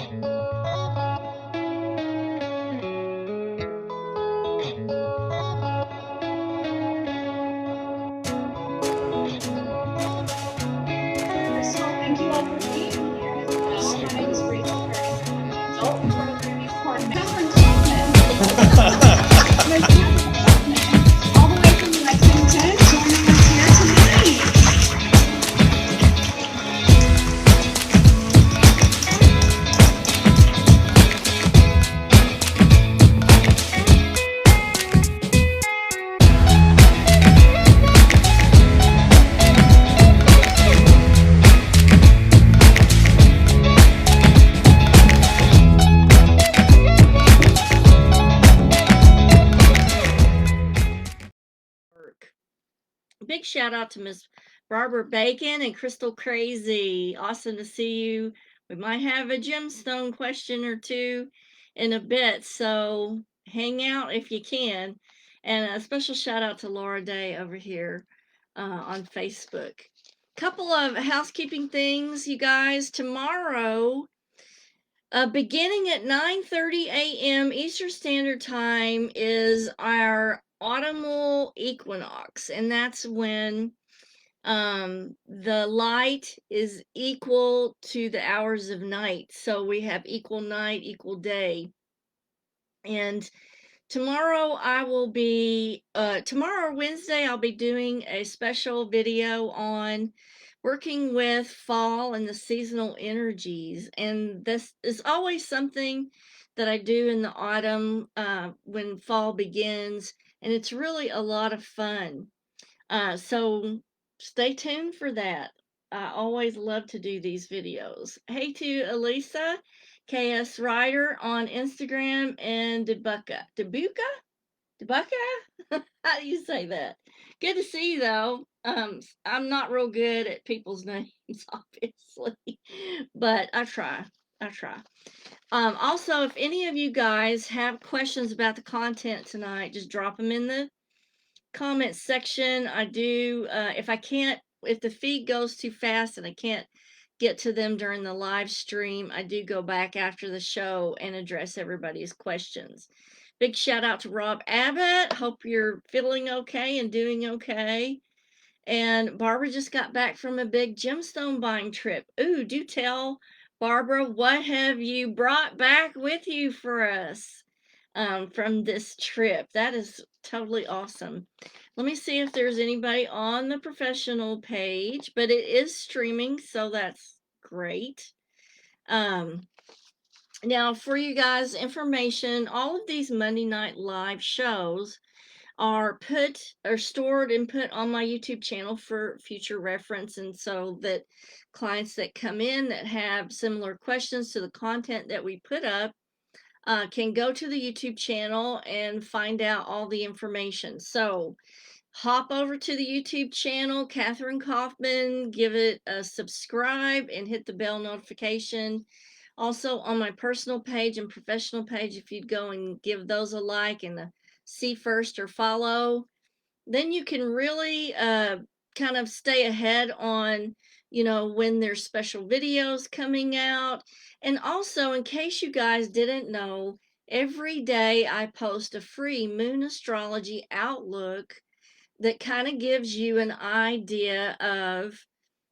Crystal, thank you all for being here as well. My name is Rachel Harrison. I'm the adult programming coordinator. Kathryn Kauffman. Miss Kathryn Kauffman, all the way from Lexington, joining us here tonight. Big shout out to Miss Barbara Bacon and Crystal Crazy. Awesome to see you. We might have a gemstone question or two in a bit, so hang out if you can. And a special shout out to Laura Day over here on Facebook. Couple of housekeeping things, you guys. Tomorrow, beginning at 9:30 a.m. Eastern Standard Time, is our autumnal equinox, and that's when the light is equal to the hours of night. So we have equal night, equal day. And tomorrow Wednesday, I'll be doing a special video on working with fall and the seasonal energies. And this is always something that I do in the autumn when fall begins. And it's really a lot of fun. So stay tuned for that. I always love to do these videos. Hey to Elisa, KS Ryder on Instagram, and Debuka? How do you say that? Good to see you though. I'm not real good at people's names, obviously, but I try. I try. Also, if any of you guys have questions about the content tonight, just drop them in the comment section. I do, if the feed goes too fast and I can't get to them during the live stream, I do go back after the show and address everybody's questions. Big shout out to Rob Abbott. Hope you're feeling okay and doing okay. And Barbara just got back from a big gemstone buying trip. Ooh, do tell, Barbara, what have you brought back with you for us from this trip? That is totally awesome. Let me see if there's anybody on the professional page, but it is streaming, so that's great. Now, for you guys' information, all of these Monday Night Live shows are stored and put on my YouTube channel for future reference, and so that clients that come in that have similar questions to the content that we put up can go to the YouTube channel and find out all the information. So hop over to the YouTube channel, Kathryn Kauffman, give it a subscribe and hit the bell notification. Also on my personal page and professional page, if you'd go and give those a like and a see first or follow, then you can really kind of stay ahead on, when there's special videos coming out. And also, in case you guys didn't know, every day I post a free moon astrology outlook that kind of gives you an idea of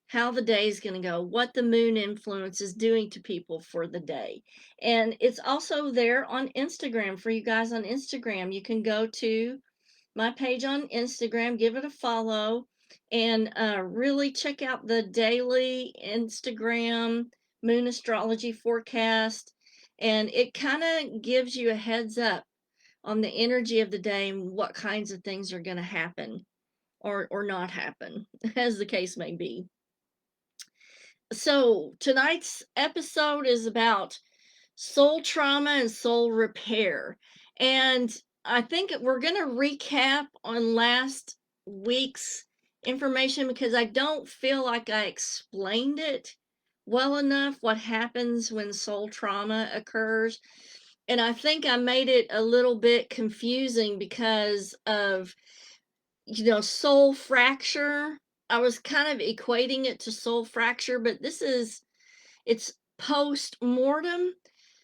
how the day is going to go, what the moon influence is doing to people for the day. And it's also there on Instagram for you guys on Instagram. You can go to my page on Instagram, give it a follow, and really check out the daily Instagram moon astrology forecast. And it kind of gives you a heads up on the energy of the day and what kinds of things are going to happen or not happen, as the case may be. So tonight's episode is about soul trauma and soul repair. And I think we're going to recap on last week's information because I don't feel like I explained it well enough, what happens when soul trauma occurs. And I think I made it a little bit confusing because of, soul fracture. I was kind of equating it to soul fracture, but it's post-mortem,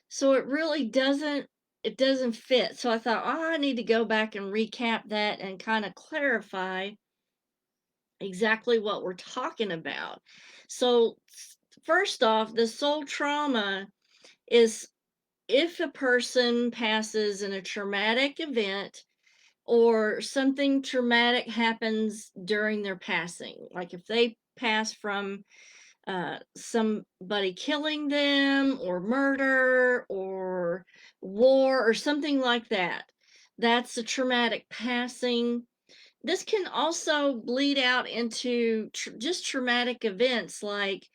so it doesn't fit. So I thought, oh, I need to go back and recap that and kind of clarify exactly what we're talking about. So, first off, the soul trauma is if a person passes in a traumatic event or something traumatic happens during their passing, like if they pass from somebody killing them or murder or war or something like that. That's a traumatic passing. This can also bleed out into just traumatic events like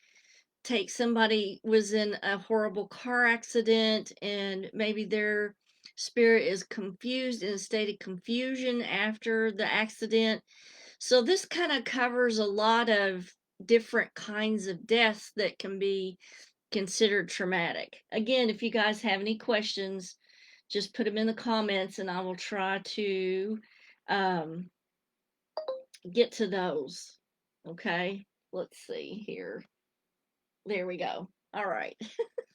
take somebody was in a horrible car accident and maybe their spirit is confused in a state of confusion after the accident. So this kind of covers a lot of different kinds of deaths that can be considered traumatic. Again, if you guys have any questions, just put them in the comments and I will try to um, get to those. Okay, let's see here. There we go. All right.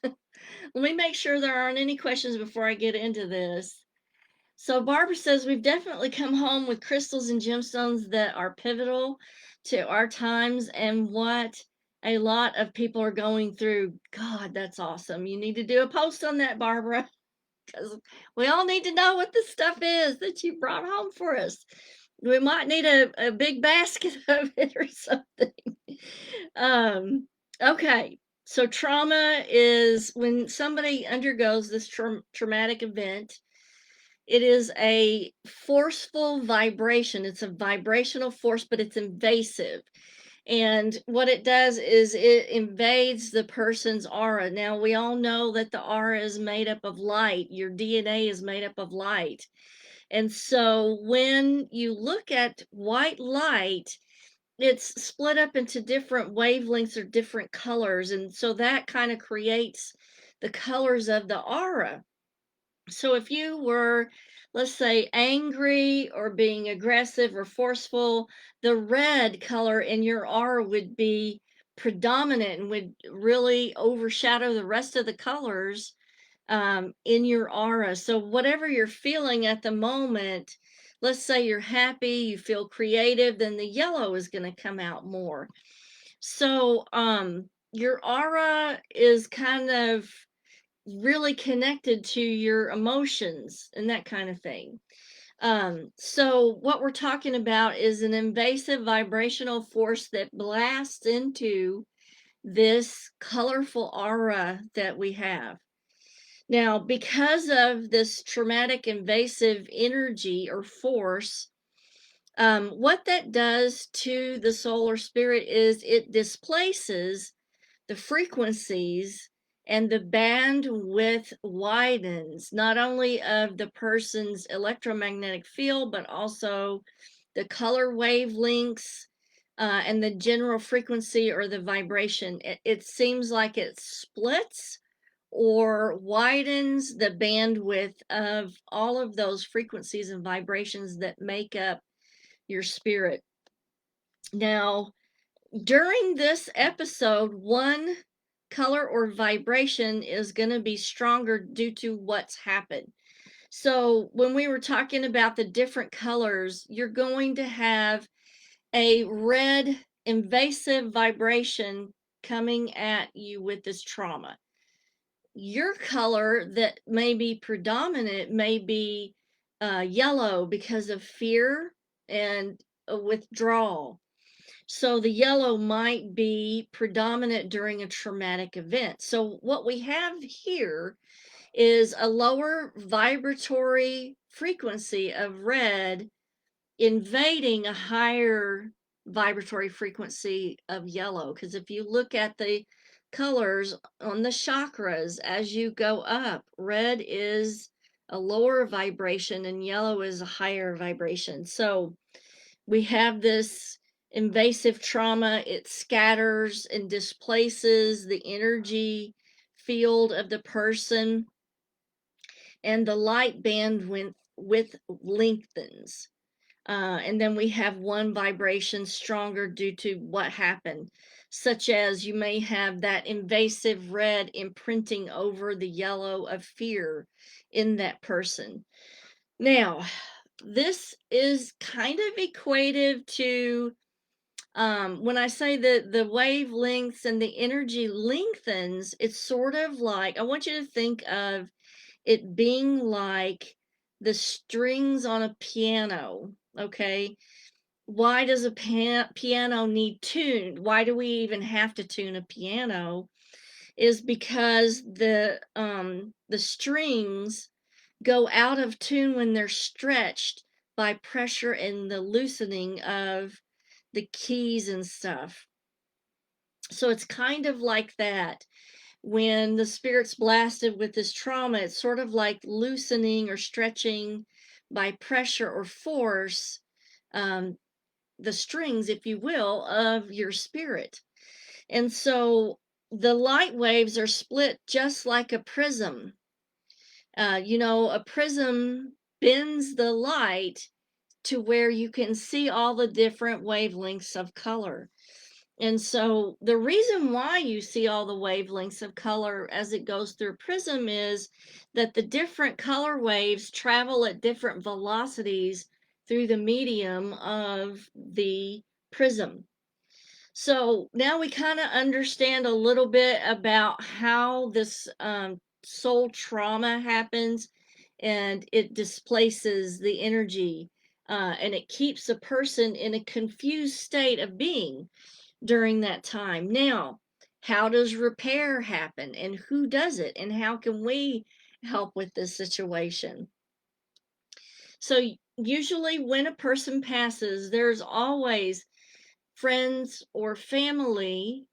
Let me make sure there aren't any questions before I get into this. So Barbara says we've definitely come home with crystals and gemstones that are pivotal to our times and what a lot of people are going through. God, that's awesome. You need to do a post on that, Barbara, because we all need to know what the stuff is that you brought home for us. We might need a big basket of it or something. Um, okay. So trauma is when somebody undergoes this traumatic event. It is a forceful vibration. It's a vibrational force, but it's invasive. And what it does is it invades the person's aura. Now, we all know that the aura is made up of light. Your DNA is made up of light. And so when you look at white light, it's split up into different wavelengths or different colors. And so that kind of creates the colors of the aura. So if you were, let's say, angry or being aggressive or forceful, the red color in your aura would be predominant and would really overshadow the rest of the colors in your aura. So whatever you're feeling at the moment, let's say you're happy, you feel creative, then the yellow is going to come out more. So your aura is kind of really connected to your emotions and that kind of thing. So what we're talking about is an invasive vibrational force that blasts into this colorful aura that we have. Now, because of this traumatic invasive energy or force, what that does to the soul or spirit is it displaces the frequencies and the bandwidth widens, not only of the person's electromagnetic field, but also the color wavelengths and the general frequency or the vibration. It seems like it splits or widens the bandwidth of all of those frequencies and vibrations that make up your spirit. Now, during this episode, one color or vibration is going to be stronger due to what's happened. So, when we were talking about the different colors, you're going to have a red invasive vibration coming at you with this trauma. Your color that may be predominant may be yellow because of fear and withdrawal. So the yellow might be predominant during a traumatic event. So what we have here is a lower vibratory frequency of red invading a higher vibratory frequency of yellow. Because if you look at the colors on the chakras as you go up, red is a lower vibration and yellow is a higher vibration. So we have this invasive trauma. It scatters and displaces the energy field of the person, and the light bandwidth lengthens. And then we have one vibration stronger due to what happened. such as you may have that invasive red imprinting over the yellow of fear in that person. Now, this is kind of equative to when I say that the wavelengths and the energy lengthens, it's sort of like I want you to think of it being like the strings on a piano. Okay, why does a piano need tuned? Why do we even have to tune a piano? Is because the strings go out of tune when they're stretched by pressure and the loosening of the keys and stuff. So it's kind of like that. When the spirit's blasted with this trauma, it's sort of like loosening or stretching by pressure or force, um, the strings, if you will, of your spirit. And so the light waves are split just like a prism. A prism bends the light to where you can see all the different wavelengths of color. And so the reason why you see all the wavelengths of color as it goes through a prism is that the different color waves travel at different velocities through the medium of the prism. So now we kind of understand a little bit about how this soul trauma happens, and it displaces the energy, and it keeps a person in a confused state of being during that time. Now, how does repair happen, and who does it, and how can we help with this situation? So, usually, when a person passes, there's always friends or family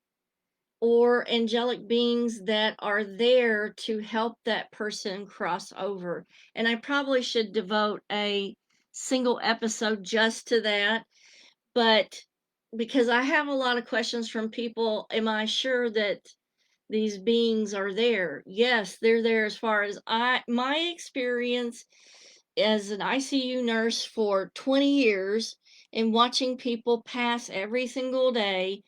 or angelic beings that are there to help that person cross over. And I probably should devote a single episode just to that, but because I have a lot of questions from people, am I sure that these beings are there? Yes, they're there as far as my experience as an ICU nurse for 20 years and watching people pass every single day.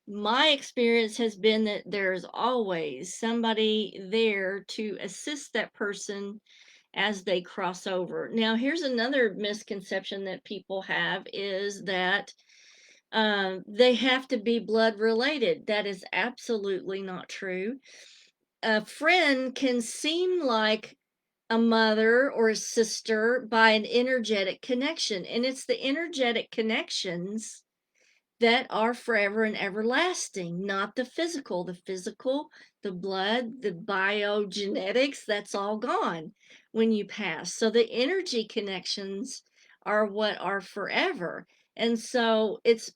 My experience has been that there's always somebody there to assist that person as they cross over. Now, here's another misconception that people have is that they have to be blood related. That is absolutely not true. A friend can seem like a mother or a sister by an energetic connection, and it's the energetic connections that are forever and everlasting, not the physical. The physical, the blood, the biogenetics, that's all gone when you pass. So the energy connections are what are forever. And so it's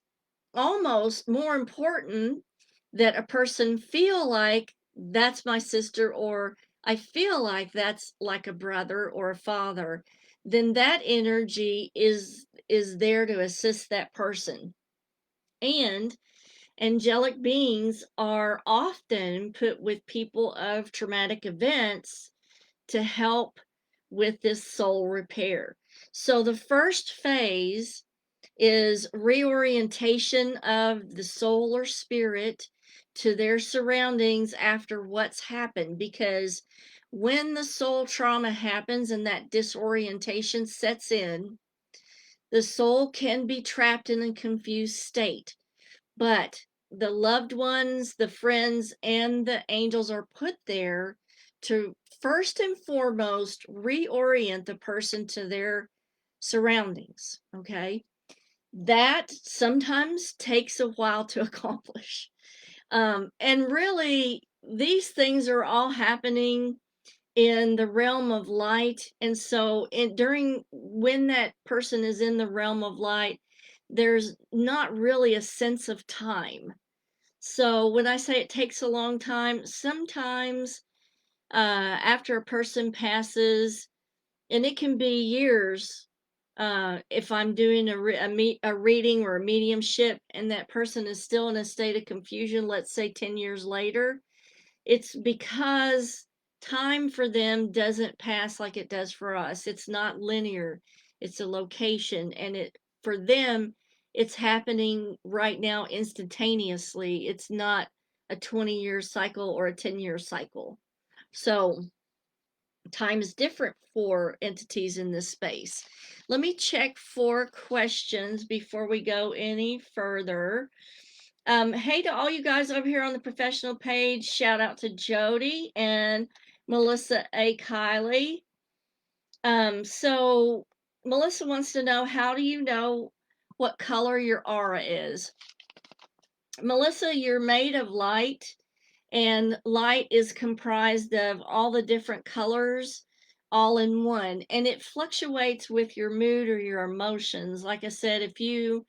almost more important that a person feel like that's my sister, or I feel like that's like a brother or a father, then that energy is there to assist that person. And angelic beings are often put with people of traumatic events to help with this soul repair. So the first phase is reorientation of the soul or spirit to their surroundings after what's happened. Because when the soul trauma happens and that disorientation sets in, the soul can be trapped in a confused state. But the loved ones, the friends, and the angels are put there to first and foremost reorient the person to their surroundings. Okay. That sometimes takes a while to accomplish. And really, these things are all happening in the realm of light. And so, during when that person is in the realm of light, there's not really a sense of time. So, when I say it takes a long time, sometimes after a person passes, and it can be years. If I'm doing a reading or a mediumship and that person is still in a state of confusion, let's say 10 years later, it's because time for them doesn't pass like it does for us. It's not linear. It's a location, and it for them it's happening right now instantaneously. It's not a 20-year cycle or a 10-year cycle. So time is different for entities in this space. Let me check for questions before we go any further. Hey to all you guys over here on the professional page. Shout out to Jody and Melissa A. Kiley. So Melissa wants to know, how do you know what color your aura is? Melissa, you're made of light, and light is comprised of all the different colors all in one, and it fluctuates with your mood or your emotions. Like I said, if you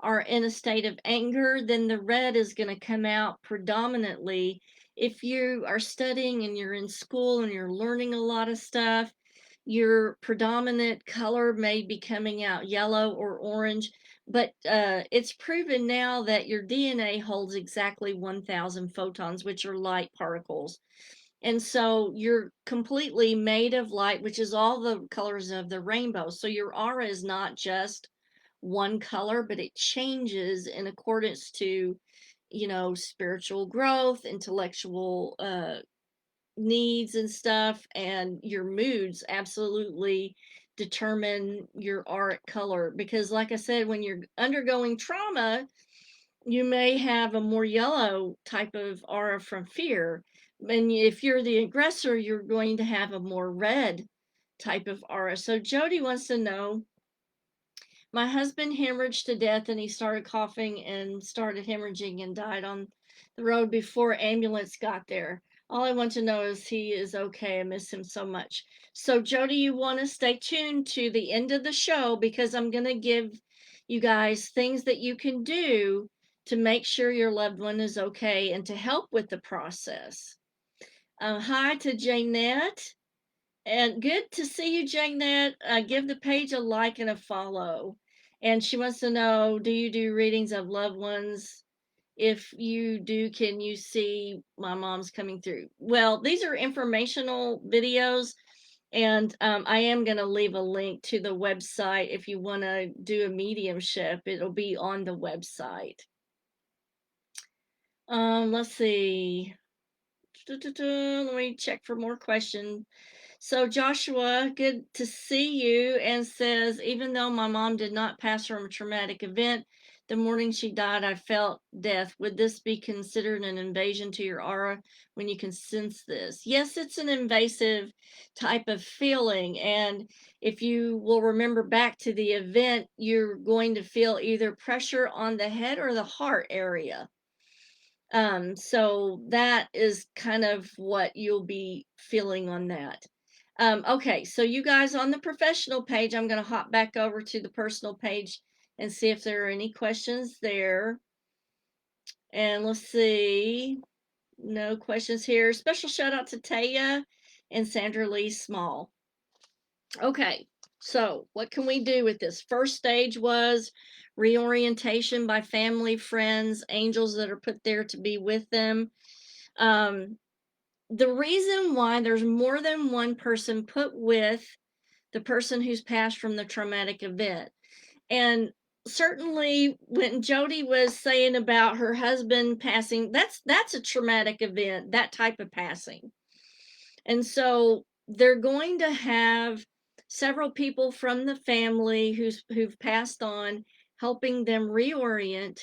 are in a state of anger, then the red is going to come out predominantly. If you are studying and you're in school and you're learning a lot of stuff, your predominant color may be coming out yellow or orange. But it's proven now that your DNA holds exactly 1,000 photons, which are light particles. And so you're completely made of light, which is all the colors of the rainbow. So your aura is not just one color, but it changes in accordance to, spiritual growth, intellectual needs and stuff, and your moods absolutely determine your auric color. Because, like I said, when you're undergoing trauma, you may have a more yellow type of aura from fear. And if you're the aggressor, you're going to have a more red type of aura. So Jody wants to know, my husband hemorrhaged to death, and he started coughing and started hemorrhaging and died on the road before ambulance got there. All I want to know is he is okay. I miss him so much. So Jody, you want to stay tuned to the end of the show, because I'm going to give you guys things that you can do to make sure your loved one is okay and to help with the process. Hi to Janette. And good to see you, Janet. Give the page a like and a follow. And she wants to know, do you do readings of loved ones? If you do, can you see my mom's coming through? Well, these are informational videos, and I am going to leave a link to the website. If you want to do a mediumship, it'll be on the website. Let's see. Let me check for more questions. So Joshua, good to see you, and says, even though my mom did not pass from a traumatic event, the morning she died, I felt death. Would this be considered an invasion to your aura when you can sense this? Yes, it's an invasive type of feeling. And if you will remember back to the event, you're going to feel either pressure on the head or the heart area. So that is kind of what you'll be feeling on that. Okay, so you guys on the professional page, I'm going to hop back over to the personal page and see if there are any questions there. And let's see. No questions here. Special shout out to Taya and Sandra Lee Small. Okay, so what can we do with this? First stage was reorientation by family, friends, angels that are put there to be with them. The reason why there's more than one person put with the person who's passed from the traumatic event. And certainly when Jody was saying about her husband passing, that's a traumatic event, that type of passing. And so they're going to have several people from the family who've passed on, helping them reorient.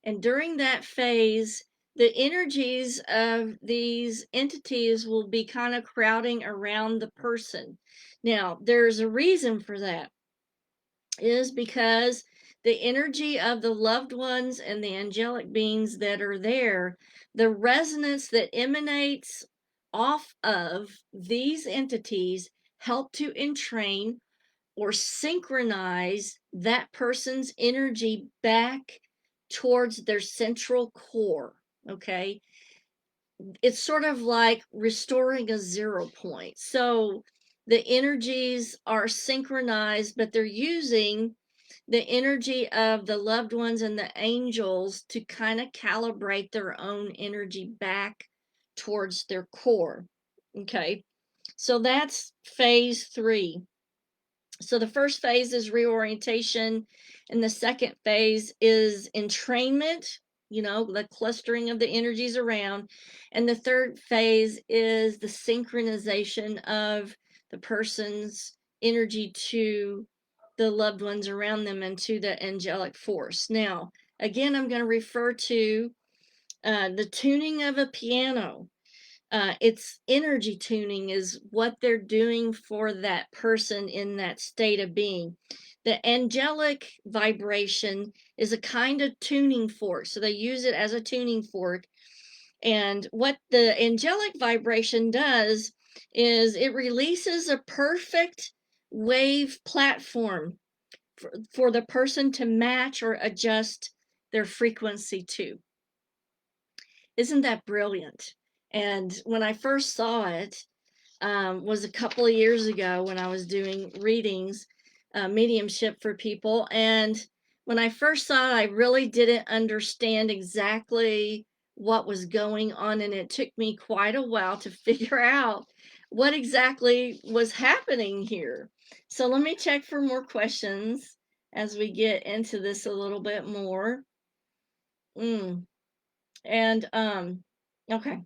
And during that phase, the energies of these entities will be kind of crowding around the person. Now, there's a reason for that, is because the energy of the loved ones and the angelic beings that are there, the resonance that emanates off of these entities, help to entrain or synchronize that person's energy back towards their central core. Okay, it's sort of like restoring a 0 point. So the energies are synchronized, but they're using the energy of the loved ones and the angels to kind of calibrate their own energy back towards their core. Okay, so that's phase 3. So the first phase is reorientation, and the second phase is entrainment, the clustering of the energies around. And the third phase is the synchronization of the person's energy to the loved ones around them and to the angelic force. Now, again, I'm going to refer to the tuning of a piano. It's energy tuning is what they're doing for that person in that state of being. The angelic vibration is a kind of tuning fork, so they use it as a tuning fork. And what the angelic vibration does is it releases a perfect wave platform for the person to match or adjust their frequency to. Isn't that brilliant? And when I first saw it, was a couple of years ago when I was doing readings, mediumship for people. And when I first saw it, I really didn't understand exactly what was going on. And it took me quite a while to figure out what exactly was happening here. So let me check for more questions as we get into this a little bit more. And, okay,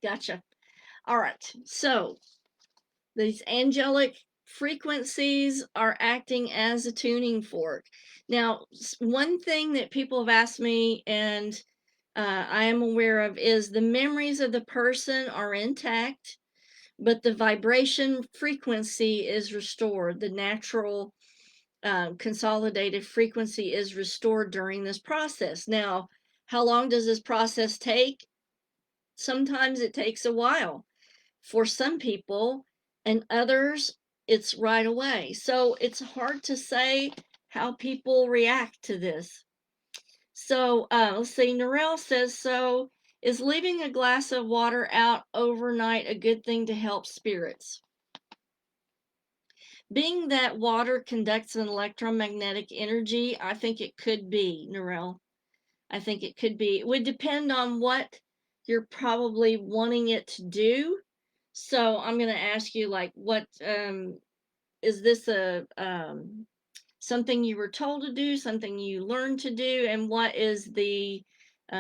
gotcha. All right. So these angelic frequencies are acting as a tuning fork. Now, one thing that people have asked me, and I am aware of, is the memories of the person are intact, but the vibration frequency is restored. The natural consolidated frequency is restored during this process. Now, how long does this process take? Sometimes it takes a while for some people, and others it's right away. So it's hard to say how people react to this. So let's see, Norel says, so is leaving a glass of water out overnight a good thing to help spirits? Being that water conducts an electromagnetic energy, I think it could be, Norel. I think it could be. It would depend on what you're probably wanting it to do. So I'm going to ask you, like, what is this a something you were told to do, something you learned to do, and what is the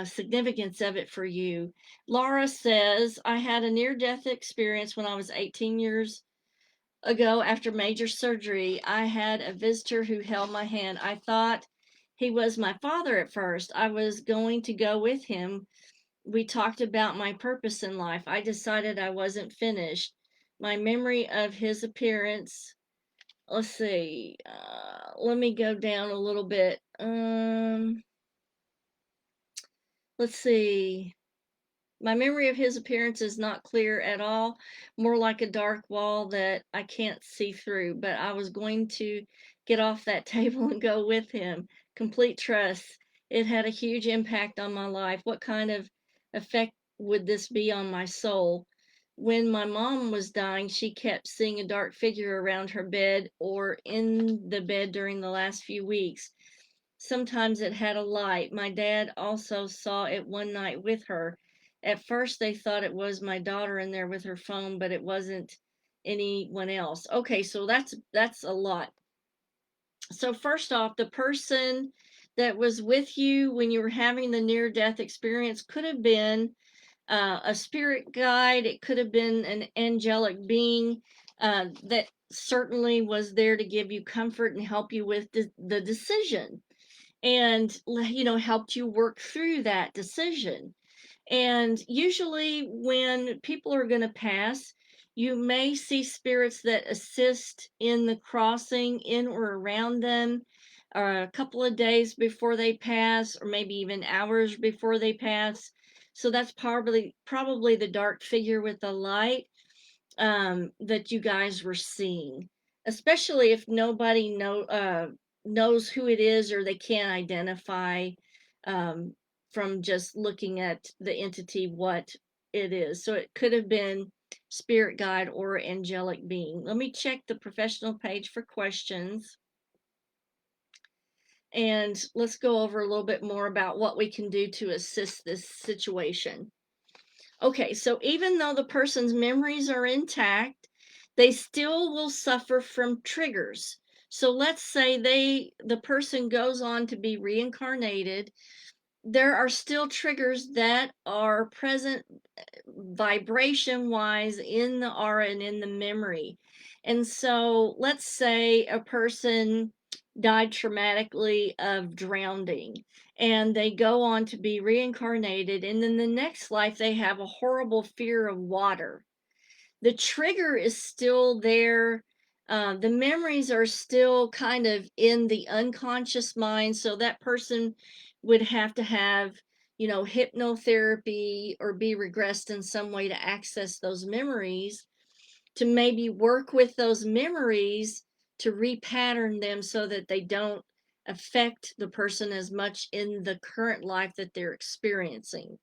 significance of it for you? Laura says, I had a near-death experience when I was 18 years ago after major surgery. I had a visitor who held my hand. I thought he was my father at first. I was going to go with him. We talked about my purpose in life. I decided I wasn't finished. My memory of his appearance, let's see, let me go down a little bit. Let's see. My memory of his appearance is not clear at all, more like a dark wall that I can't see through, but I was going to get off that table and go with him. Complete trust. It had a huge impact on my life. What kind of effect would this be on my soul? When my mom was dying, she kept seeing a dark figure around her bed or in the bed during the last few weeks. Sometimes it had a light. My dad also saw it one night with her. At first, they thought it was my daughter in there with her phone, but it wasn't anyone else. Okay, so that's a lot. So first off, the person that was with you when you were having the near-death experience could have been a spirit guide. It could have been an angelic being that certainly was there to give you comfort and help you with the decision, and helped you work through that decision. And usually when people are going to pass, you may see spirits that assist in the crossing in or around them a couple of days before they pass, or maybe even hours before they pass. So that's probably the dark figure with the light that you guys were seeing, especially if nobody knows who it is, or they can't identify um, from just looking at the entity what it is. So it could have been spirit guide or angelic being. Let me check the professional page for questions. And let's go over a little bit more about what we can do to assist this situation. Okay, so even though the person's memories are intact, they still will suffer from triggers. So let's say the person goes on to be reincarnated, there are still triggers that are present vibration wise in the aura and in the memory. And so let's say a person died traumatically of drowning and they go on to be reincarnated, and then the next life they have a horrible fear of water. The trigger is still there. The memories are still kind of in the unconscious mind. So that person would have to have, hypnotherapy or be regressed in some way to access those memories, to maybe work with those memories to repattern them so that they don't affect the person as much in the current life that they're experiencing.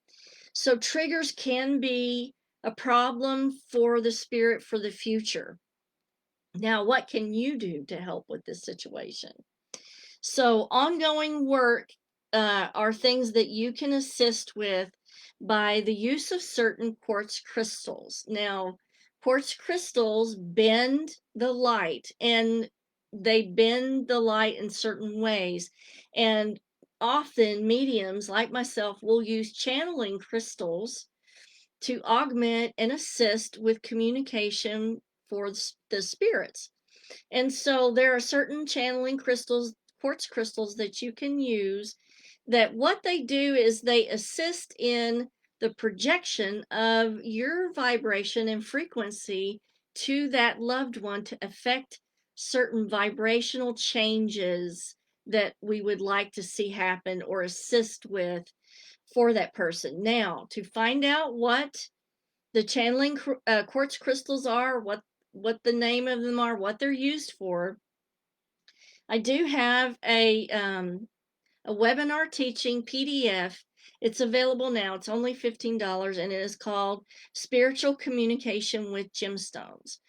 So triggers can be a problem for the spirit for the future. Now, what can you do to help with this situation? So ongoing work are things that you can assist with by the use of certain quartz crystals. Now, quartz crystals bend the light, and they bend the light in certain ways. And often mediums like myself will use channeling crystals to augment and assist with communication for the spirits. And so there are certain channeling crystals, quartz crystals, that you can use, that what they do is they assist in the projection of your vibration and frequency to that loved one to affect certain vibrational changes that we would like to see happen or assist with for that person. Now, to find out what the channeling quartz crystals are, what the name of them are, what they're used for, I do have a webinar teaching PDF. It's available now. It's only $15, and it is called Spiritual Communication with Gemstones.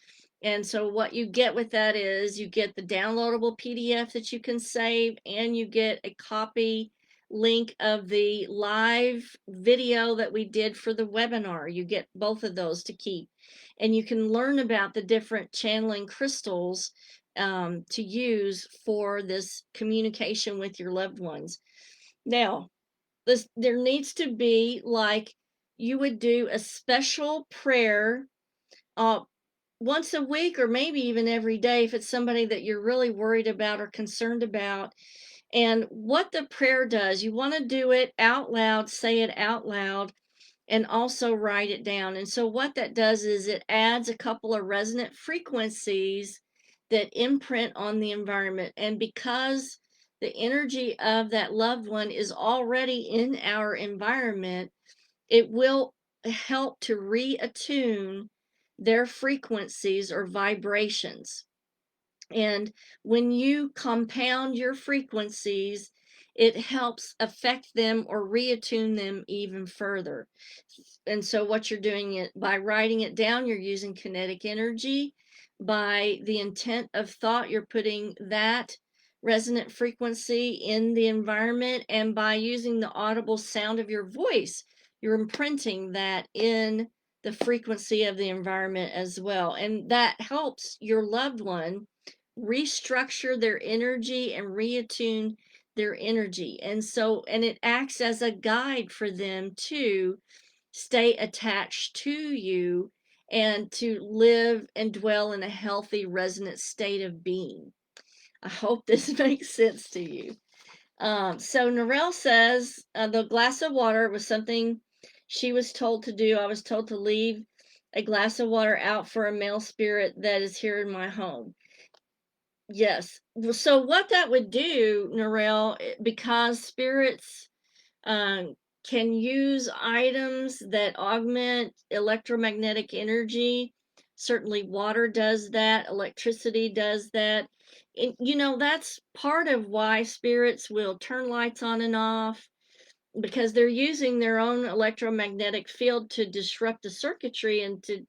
And so what you get with that is you get the downloadable PDF that you can save, and you get a copy link of the live video that we did for the webinar. You get both of those to keep. And you can learn about the different channeling crystals to use for this communication with your loved ones. Now, there needs to be, like, you would do a special prayer uh, once a week, or maybe even every day if it's somebody that you're really worried about or concerned about. And what the prayer does, you want to do it out loud, say it out loud, and also write it down. And so what that does is it adds a couple of resonant frequencies that imprint on the environment. And because the energy of that loved one is already in our environment, it will help to reattune their frequencies or vibrations. And when you compound your frequencies, it helps affect them or reattune them even further. And so what you're doing it by writing it down, you're using kinetic energy. By the intent of thought, you're putting that resonant frequency in the environment, and by using the audible sound of your voice, you're imprinting that in the frequency of the environment as well. And that helps your loved one restructure their energy and reattune their energy. And so, and it acts as a guide for them to stay attached to you and to live and dwell in a healthy, resonant state of being. I hope this makes sense to you. So Narelle says the glass of water was something she was told to do. I was told to leave a glass of water out for a male spirit that is here in my home. Yes. So what that would do, Narelle, because spirits um, can use items that augment electromagnetic energy. Certainly, water does that, electricity does that. And, that's part of why spirits will turn lights on and off, because they're using their own electromagnetic field to disrupt the circuitry and to,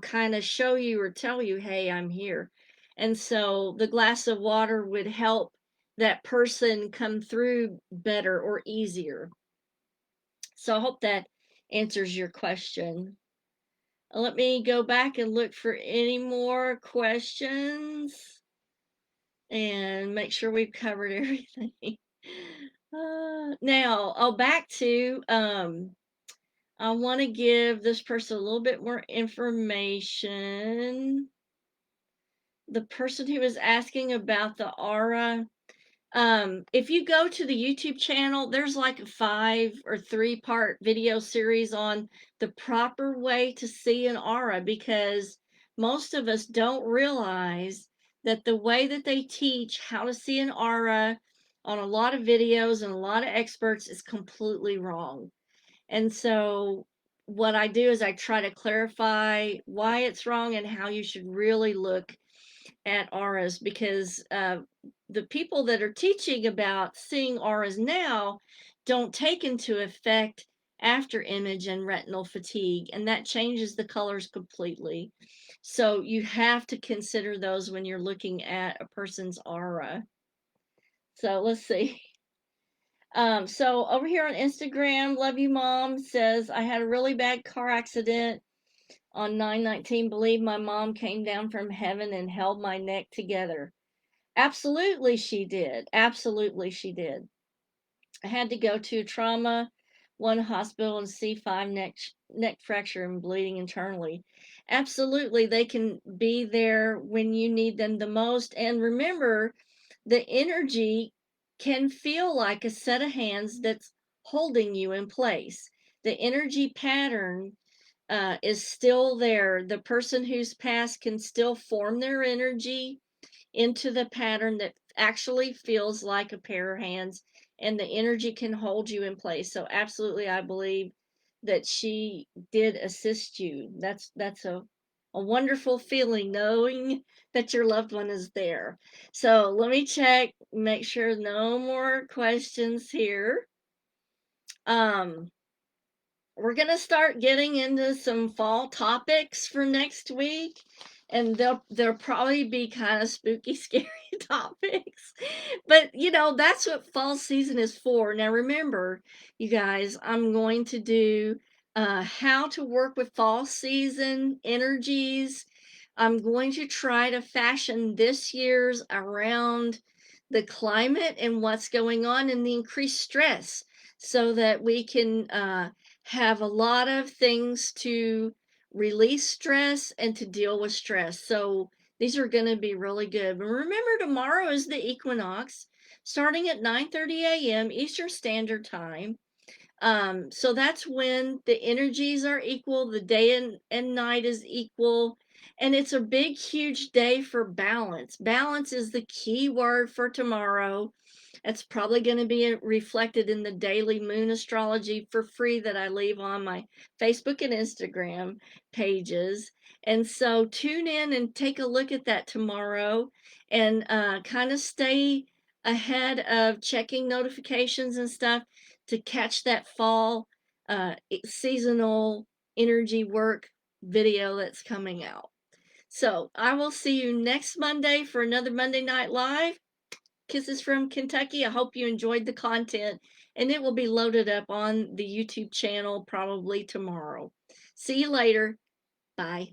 kind of show you or tell you, hey, I'm here. And so the glass of water would help that person come through better or easier. So I hope that answers your question. Let me go back and look for any more questions and make sure we've covered everything. Now, back to, I want to give this person a little bit more information. The person who was asking about the aura, if you go to the YouTube channel, there's like a 5 or 3-part video series on the proper way to see an aura, because most of us don't realize that the way that they teach how to see an aura on a lot of videos and a lot of experts is completely wrong. And so what I do is I try to clarify why it's wrong and how you should really look at auras, because the people that are teaching about seeing auras now don't take into effect after image and retinal fatigue, and that changes the colors completely. So you have to consider those when you're looking at a person's aura. So let's see. So over here on Instagram, Love You Mom says, I had a really bad car accident on 9/19. Believe my mom came down from heaven and held my neck together. Absolutely, she did. Absolutely, she did. I had to go to trauma, one hospital, and see 5 neck fracture and bleeding internally. Absolutely, they can be there when you need them the most. And remember, the energy can feel like a set of hands that's holding you in place. The energy pattern is still there. The person who's passed can still form their energy into the pattern that actually feels like a pair of hands, and the energy can hold you in place. So absolutely, I believe that she did assist you. That's a wonderful feeling, knowing that your loved one is there. So let me check, make sure no more questions here. We're going to start getting into some fall topics for next week, and they'll probably be kind of spooky, scary topics. But you know, that's what fall season is for. Now remember, you guys, I'm going to do how to work with fall season energies. I'm going to try to fashion this year's around the climate and what's going on and the increased stress, so that we can have a lot of things to release stress and to deal with stress. So these are going to be really good. But remember, tomorrow is the equinox, starting at 9:30 a.m. Eastern Standard Time. So that's when the energies are equal, the day and night is equal, and it's a big, huge day for balance. Balance is the key word for tomorrow. It's probably going to be reflected in the daily moon astrology for free that I leave on my Facebook and Instagram pages. And so tune in and take a look at that tomorrow, and kind of stay ahead of checking notifications and stuff to catch that fall seasonal energy work video that's coming out. So I will see you next Monday for another Monday Night Live. Kisses from Kentucky. I hope you enjoyed the content, and it will be loaded up on the YouTube channel probably tomorrow. See you later. Bye.